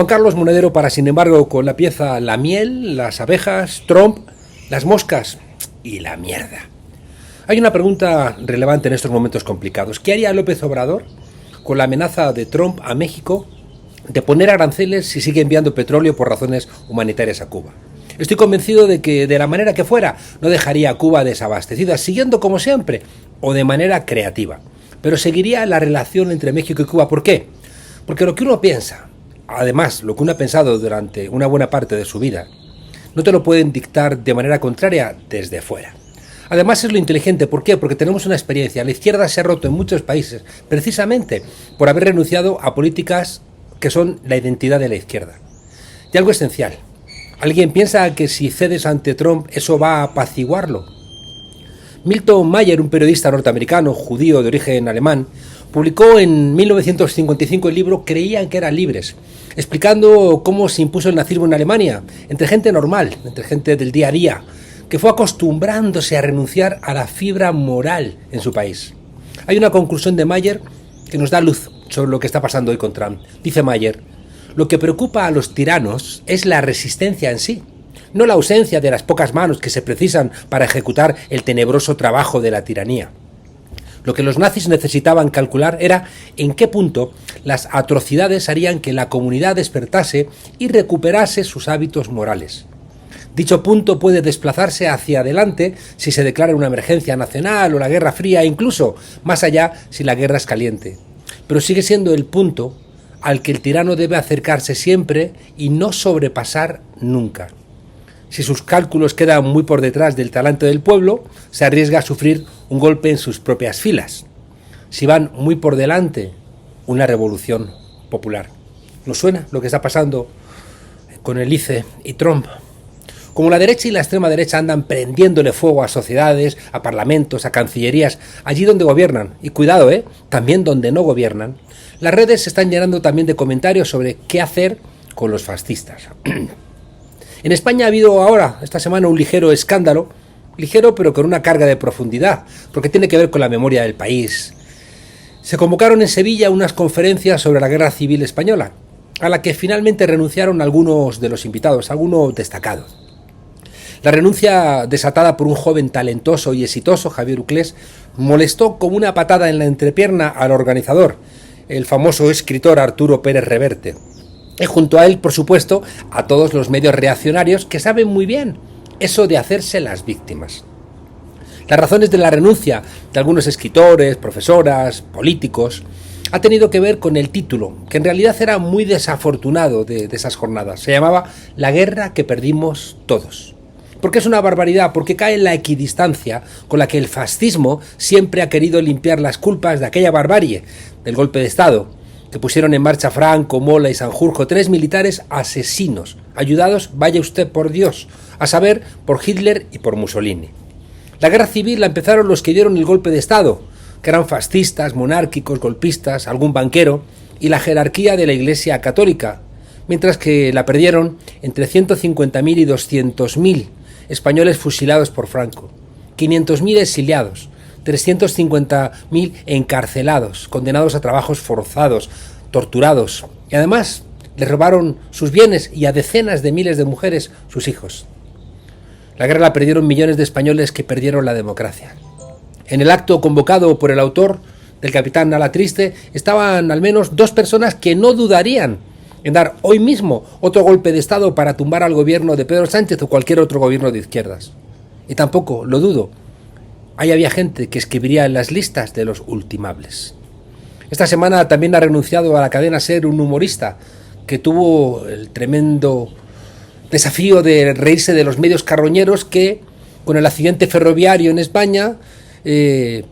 Juan Carlos Monedero para, sin embargo, con la pieza la miel, las abejas, Trump, las moscas y la mierda. Hay una pregunta relevante en estos momentos complicados. ¿Qué haría López Obrador con la amenaza de Trump a México de poner aranceles si sigue enviando petróleo por razones humanitarias a Cuba? Estoy convencido de que, de la manera que fuera, no dejaría a Cuba desabastecida, siguiendo como siempre, o de manera creativa. Pero seguiría la relación entre México y Cuba. ¿Por qué? Porque lo que uno piensa, además, lo que uno ha pensado durante una buena parte de su vida, no te lo pueden dictar de manera contraria desde fuera. Además es lo inteligente. ¿Por qué? Porque tenemos una experiencia. La izquierda se ha roto en muchos países precisamente por haber renunciado a políticas que son la identidad de la izquierda. Y algo esencial. ¿Alguien piensa que si cedes ante Trump eso va a apaciguarlo? Milton Mayer, un periodista norteamericano, judío de origen alemán, publicó en 1955 el libro Creían que eran libres, explicando cómo se impuso el nazismo en Alemania, entre gente normal, entre gente del día a día, que fue acostumbrándose a renunciar a la fibra moral en su país. Hay una conclusión de Mayer que nos da luz sobre lo que está pasando hoy con Trump. Dice Mayer, lo que preocupa a los tiranos es la resistencia en sí, no la ausencia de las pocas manos que se precisan para ejecutar el tenebroso trabajo de la tiranía. Lo que los nazis necesitaban calcular era en qué punto las atrocidades harían que la comunidad despertase y recuperase sus hábitos morales. Dicho punto puede desplazarse hacia adelante si se declara una emergencia nacional o la Guerra Fría, incluso más allá si la guerra es caliente. Pero sigue siendo el punto al que el tirano debe acercarse siempre y no sobrepasar nunca. Si sus cálculos quedan muy por detrás del talante del pueblo, se arriesga a sufrir un golpe en sus propias filas. Si van muy por delante, una revolución popular. ¿Nos suena lo que está pasando con el ICE y Trump? Como la derecha y la extrema derecha andan prendiéndole fuego a sociedades, a parlamentos, a cancillerías, allí donde gobiernan, y cuidado, también donde no gobiernan, las redes se están llenando también de comentarios sobre qué hacer con los fascistas. En España ha habido ahora, esta semana, un ligero escándalo, ligero pero con una carga de profundidad, porque tiene que ver con la memoria del país. Se convocaron en Sevilla unas conferencias sobre la Guerra Civil Española, a la que finalmente renunciaron algunos de los invitados, algunos destacados. La renuncia desatada por un joven talentoso y exitoso, Javier Uclés, molestó como una patada en la entrepierna al organizador, el famoso escritor Arturo Pérez Reverte. Y junto a él, por supuesto, a todos los medios reaccionarios que saben muy bien eso de hacerse las víctimas. Las razones de la renuncia de algunos escritores, profesoras, políticos, ha tenido que ver con el título, que en realidad era muy desafortunado de esas jornadas. Se llamaba La guerra que perdimos todos. Porque es una barbaridad, porque cae en la equidistancia con la que el fascismo siempre ha querido limpiar las culpas de aquella barbarie, del golpe de Estado, que pusieron en marcha Franco, Mola y Sanjurjo, 3 militares asesinos, ayudados, vaya usted por Dios, a saber, por Hitler y por Mussolini. La guerra civil la empezaron los que dieron el golpe de Estado, que eran fascistas, monárquicos, golpistas, algún banquero, y la jerarquía de la Iglesia Católica, mientras que la perdieron entre 150.000 y 200.000 españoles fusilados por Franco, 500.000 exiliados, 350.000 encarcelados, condenados a trabajos forzados, torturados, y además les robaron sus bienes y a decenas de miles de mujeres sus hijos. La guerra la perdieron millones de españoles que perdieron la democracia. En el acto convocado por el autor del Capitán a la Triste estaban al menos 2 personas que no dudarían en dar hoy mismo otro golpe de Estado para tumbar al gobierno de Pedro Sánchez o cualquier otro gobierno de izquierdas. Y tampoco, lo dudo, ahí había gente que escribiría en las listas de los ultimables. Esta semana también ha renunciado a la cadena SER un humorista que tuvo el tremendo desafío de reírse de los medios carroñeros que, con el accidente ferroviario en España,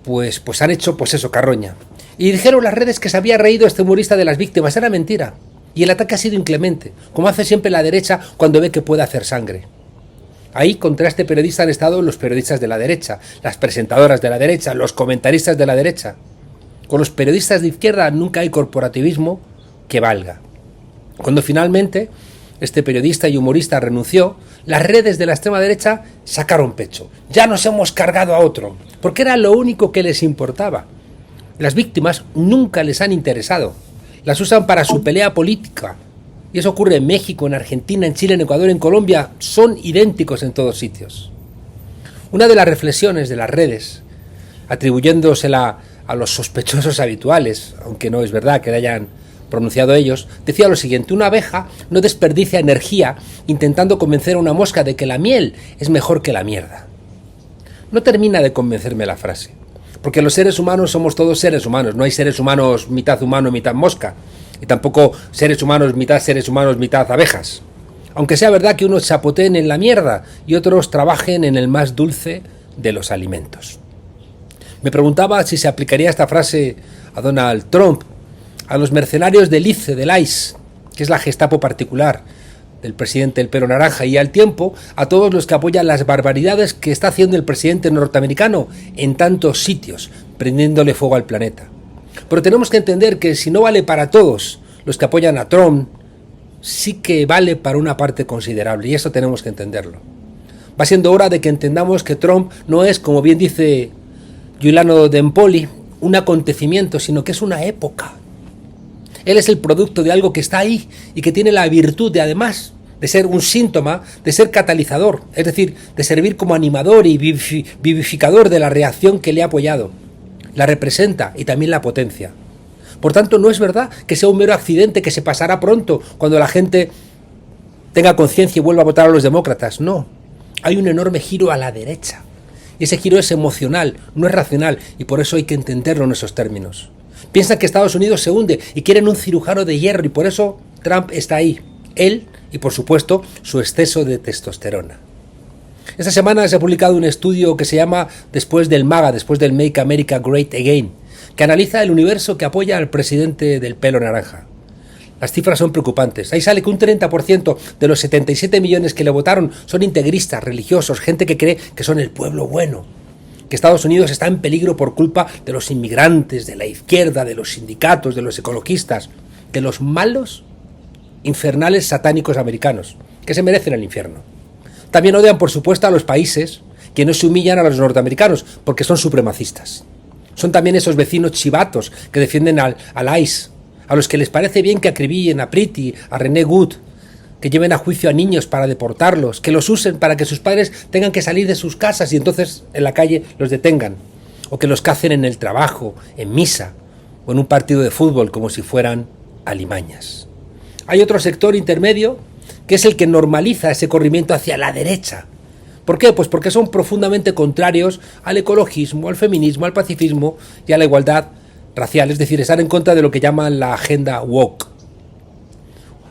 pues han hecho eso, carroña. Y dijeron las redes que se había reído este humorista de las víctimas. Era mentira. Y el ataque ha sido inclemente, como hace siempre la derecha cuando ve que puede hacer sangre. Ahí contra este periodista han estado los periodistas de la derecha, las presentadoras de la derecha, los comentaristas de la derecha. Con los periodistas de izquierda nunca hay corporativismo que valga. Cuando finalmente este periodista y humorista renunció, las redes de la extrema derecha sacaron pecho. Ya nos hemos cargado a otro, porque era lo único que les importaba. Las víctimas nunca les han interesado. Las usan para su pelea política, Y eso ocurre en México, en Argentina, en Chile, en Ecuador, en Colombia. Son idénticos en todos sitios. Una de las reflexiones de las redes, atribuyéndosela a los sospechosos habituales, aunque no es verdad que le hayan pronunciado ellos, decía lo siguiente: una abeja no desperdicia energía intentando convencer a una mosca de que la miel es mejor que la mierda. No termina de convencerme la frase, porque los seres humanos somos todos seres humanos, no hay seres humanos mitad humano, mitad mosca, y tampoco seres humanos, mitad abejas. Aunque sea verdad que unos chapoteen en la mierda y otros trabajen en el más dulce de los alimentos. Me preguntaba si se aplicaría esta frase a Donald Trump, a los mercenarios del ICE, del ICE, que es la Gestapo particular del presidente del pelo naranja, y al tiempo a todos los que apoyan las barbaridades que está haciendo el presidente norteamericano en tantos sitios, prendiéndole fuego al planeta. Pero tenemos que entender que si no vale para todos los que apoyan a Trump, sí que vale para una parte considerable, y eso tenemos que entenderlo. Va siendo hora de que entendamos que Trump no es, como bien dice Giuliano D'Empoli, un acontecimiento, sino que es una época. Él es el producto de algo que está ahí y que tiene la virtud de, además de ser un síntoma, de ser catalizador, es decir, de servir como animador y vivificador de la reacción que le ha apoyado. La representa y también la potencia. Por tanto, no es verdad que sea un mero accidente que se pasará pronto cuando la gente tenga conciencia y vuelva a votar a los demócratas. No, hay un enorme giro a la derecha. Y ese giro es emocional, no es racional, y por eso hay que entenderlo en esos términos. Piensan que Estados Unidos se hunde y quieren un cirujano de hierro, y por eso Trump está ahí. Él y, por supuesto, su exceso de testosterona. Esta semana se ha publicado un estudio que se llama Después del MAGA, después del Make America Great Again, que analiza el universo que apoya al presidente del pelo naranja. Las cifras son preocupantes. Ahí sale que un 30% de los 77 millones que le votaron son integristas, religiosos, gente que cree que son el pueblo bueno, que Estados Unidos está en peligro por culpa de los inmigrantes, de la izquierda, de los sindicatos, de los ecologistas, de los malos, infernales satánicos americanos, que se merecen el infierno. También odian, por supuesto, a los países que no se humillan a los norteamericanos, porque son supremacistas. Son también esos vecinos chivatos que defienden al ICE, a los que les parece bien que acribillen a Priti, a René Good, que lleven a juicio a niños para deportarlos, que los usen para que sus padres tengan que salir de sus casas y entonces en la calle los detengan, o que los cacen en el trabajo, en misa o en un partido de fútbol como si fueran alimañas. Hay otro sector intermedio que es el que normaliza ese corrimiento hacia la derecha. ¿Por qué? Pues porque son profundamente contrarios al ecologismo, al feminismo, al pacifismo y a la igualdad racial, es decir, están en contra de lo que llaman la agenda woke.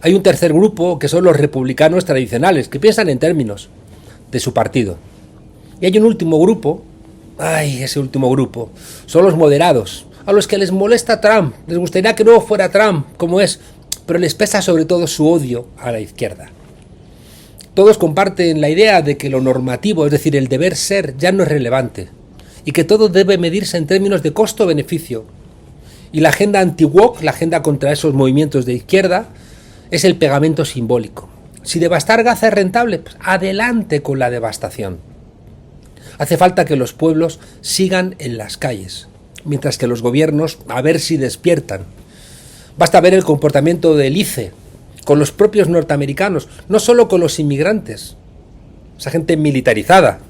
Hay un tercer grupo que son los republicanos tradicionales, que piensan en términos de su partido. Y hay un último grupo, ese último grupo, son los moderados, a los que les molesta Trump, les gustaría que no fuera Trump como es, pero les pesa sobre todo su odio a la izquierda. Todos comparten la idea de que lo normativo, es decir, el deber ser, ya no es relevante, y que todo debe medirse en términos de costo-beneficio. Y la agenda anti-woke, la agenda contra esos movimientos de izquierda, es el pegamento simbólico. Si devastar Gaza es rentable, pues adelante con la devastación. Hace falta que los pueblos sigan en las calles, mientras que los gobiernos a ver si despiertan. Basta ver el comportamiento del ICE con los propios norteamericanos, no solo con los inmigrantes. Esa gente militarizada,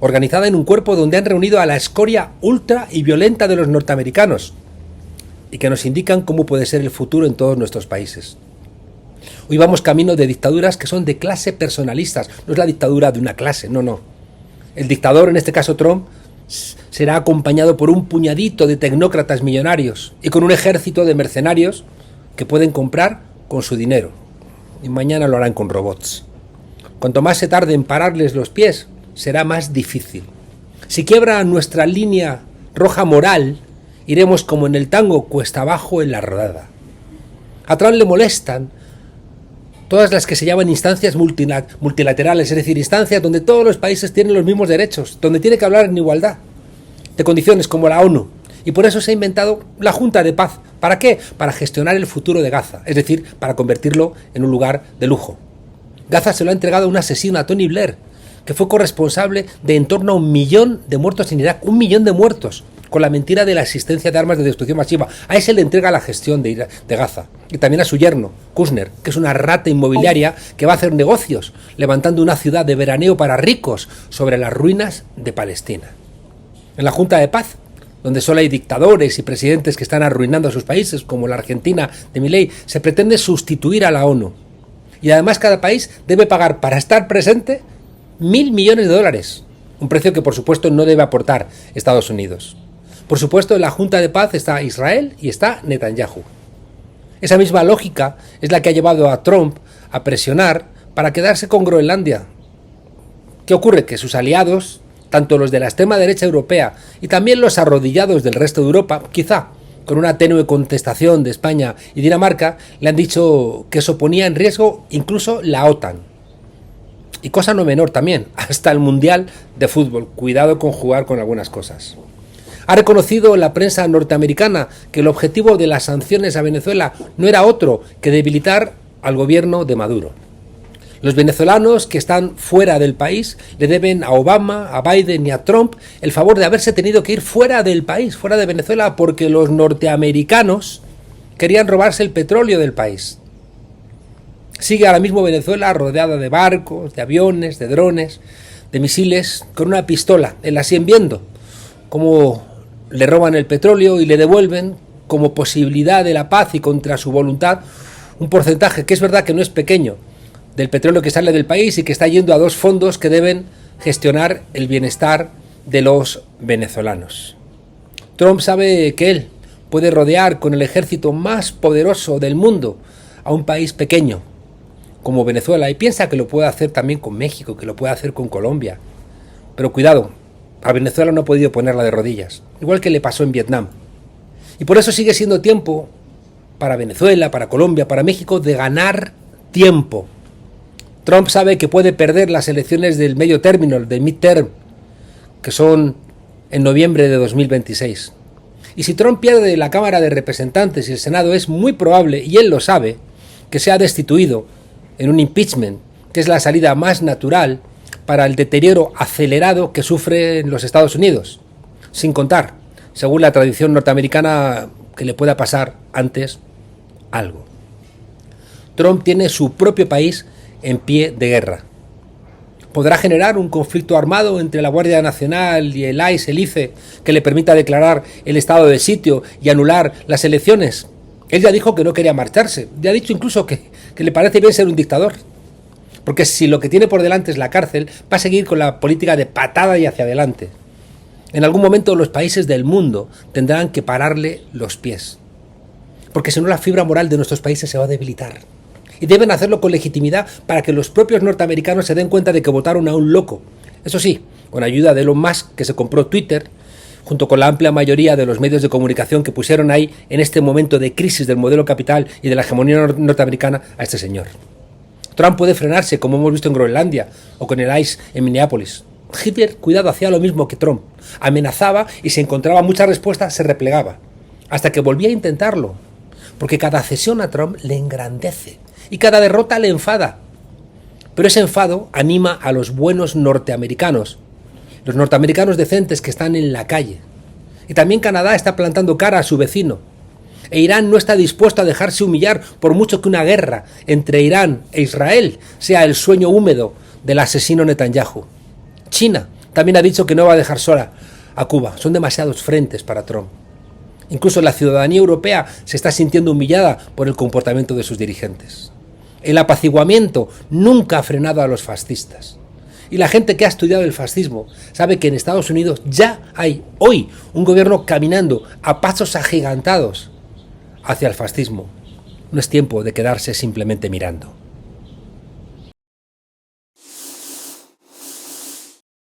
organizada en un cuerpo donde han reunido a la escoria ultra y violenta de los norteamericanos y que nos indican cómo puede ser el futuro en todos nuestros países. Hoy vamos camino de dictaduras que son de clase personalistas, no es la dictadura de una clase, no. El dictador, en este caso Trump, será acompañado por un puñadito de tecnócratas millonarios y con un ejército de mercenarios que pueden comprar con su dinero. Y mañana lo harán con robots. Cuanto más se tarde en pararles los pies, será más difícil. Si quiebra nuestra línea roja moral, iremos como en el tango cuesta abajo en la rodada. A Trump le molestan todas las que se llaman instancias multilaterales, es decir, instancias donde todos los países tienen los mismos derechos, donde tiene que hablar en igualdad de condiciones como la ONU. Y por eso se ha inventado la Junta de Paz. ¿Para qué? Para gestionar el futuro de Gaza, es decir, para convertirlo en un lugar de lujo. Gaza se lo ha entregado a un asesino, a Tony Blair, que fue corresponsable de en torno a 1 millón de muertos en Irak. 1 millón de muertos, con la mentira de la existencia de armas de destrucción masiva. A ese le entrega la gestión de Gaza. Y también a su yerno, Kushner, que es una rata inmobiliaria que va a hacer negocios, levantando una ciudad de veraneo para ricos sobre las ruinas de Palestina. En la Junta de Paz, donde solo hay dictadores y presidentes que están arruinando a sus países, como la Argentina de Milei, se pretende sustituir a la ONU. Y además cada país debe pagar para estar presente $1.000 millones, un precio que por supuesto no debe aportar Estados Unidos. Por supuesto, en la Junta de Paz está Israel y está Netanyahu. Esa misma lógica es la que ha llevado a Trump a presionar para quedarse con Groenlandia. ¿Qué ocurre? Que sus aliados, tanto los de la extrema derecha europea y también los arrodillados del resto de Europa, quizá con una tenue contestación de España y Dinamarca, le han dicho que eso ponía en riesgo incluso la OTAN. Y cosa no menor también, hasta el Mundial de Fútbol. Cuidado con jugar con algunas cosas. Ha reconocido la prensa norteamericana que el objetivo de las sanciones a Venezuela no era otro que debilitar al gobierno de Maduro. Los venezolanos que están fuera del país le deben a Obama, a Biden y a Trump el favor de haberse tenido que ir fuera del país, fuera de Venezuela, porque los norteamericanos querían robarse el petróleo del país. Sigue ahora mismo Venezuela rodeada de barcos, de aviones, de drones, de misiles, con una pistola en la sien viendo cómo le roban el petróleo y le devuelven como posibilidad de la paz y contra su voluntad un porcentaje que es verdad que no es pequeño del petróleo que sale del país y que está yendo a dos fondos que deben gestionar el bienestar de los venezolanos. Trump sabe que él puede rodear con el ejército más poderoso del mundo a un país pequeño como Venezuela y piensa que lo puede hacer también con México, que lo puede hacer con Colombia. Pero cuidado, a Venezuela no ha podido ponerla de rodillas, igual que le pasó en Vietnam. Y por eso sigue siendo tiempo para Venezuela, para Colombia, para México, de ganar tiempo. Trump sabe que puede perder las elecciones del medio término, del midterm, que son en noviembre de 2026. Y si Trump pierde la Cámara de Representantes y el Senado, es muy probable, y él lo sabe, que sea destituido en un impeachment, que es la salida más natural para el deterioro acelerado que sufren los Estados Unidos, sin contar, según la tradición norteamericana, que le pueda pasar antes algo. Trump tiene su propio país en pie de guerra. ¿Podrá generar un conflicto armado entre la Guardia Nacional y el ICE, el ICE, que le permita declarar el estado de sitio y anular las elecciones? Él ya dijo que no quería marcharse, ya ha dicho incluso que le parece bien ser un dictador. Porque si lo que tiene por delante es la cárcel, va a seguir con la política de patada y hacia adelante. En algún momento los países del mundo tendrán que pararle los pies. Porque si no, la fibra moral de nuestros países se va a debilitar. Y deben hacerlo con legitimidad para que los propios norteamericanos se den cuenta de que votaron a un loco. Eso sí, con ayuda de Elon Musk, que se compró Twitter, junto con la amplia mayoría de los medios de comunicación que pusieron ahí, en este momento de crisis del modelo capital y de la hegemonía norteamericana, a este señor. Trump puede frenarse, como hemos visto en Groenlandia o con el ICE en Minneapolis. Hitler, cuidado, hacía lo mismo que Trump. Amenazaba y si encontraba muchas respuestas se replegaba. Hasta que volvía a intentarlo. Porque cada cesión a Trump le engrandece y cada derrota le enfada. Pero ese enfado anima a los buenos norteamericanos, los norteamericanos decentes que están en la calle. Y también Canadá está plantando cara a su vecino. E Irán no está dispuesto a dejarse humillar por mucho que una guerra entre Irán e Israel sea el sueño húmedo del asesino Netanyahu. China también ha dicho que no va a dejar sola a Cuba. Son demasiados frentes para Trump. Incluso la ciudadanía europea se está sintiendo humillada por el comportamiento de sus dirigentes. El apaciguamiento nunca ha frenado a los fascistas. Y la gente que ha estudiado el fascismo sabe que en Estados Unidos ya hay hoy un gobierno caminando a pasos agigantados hacia el fascismo. No es tiempo de quedarse simplemente mirando.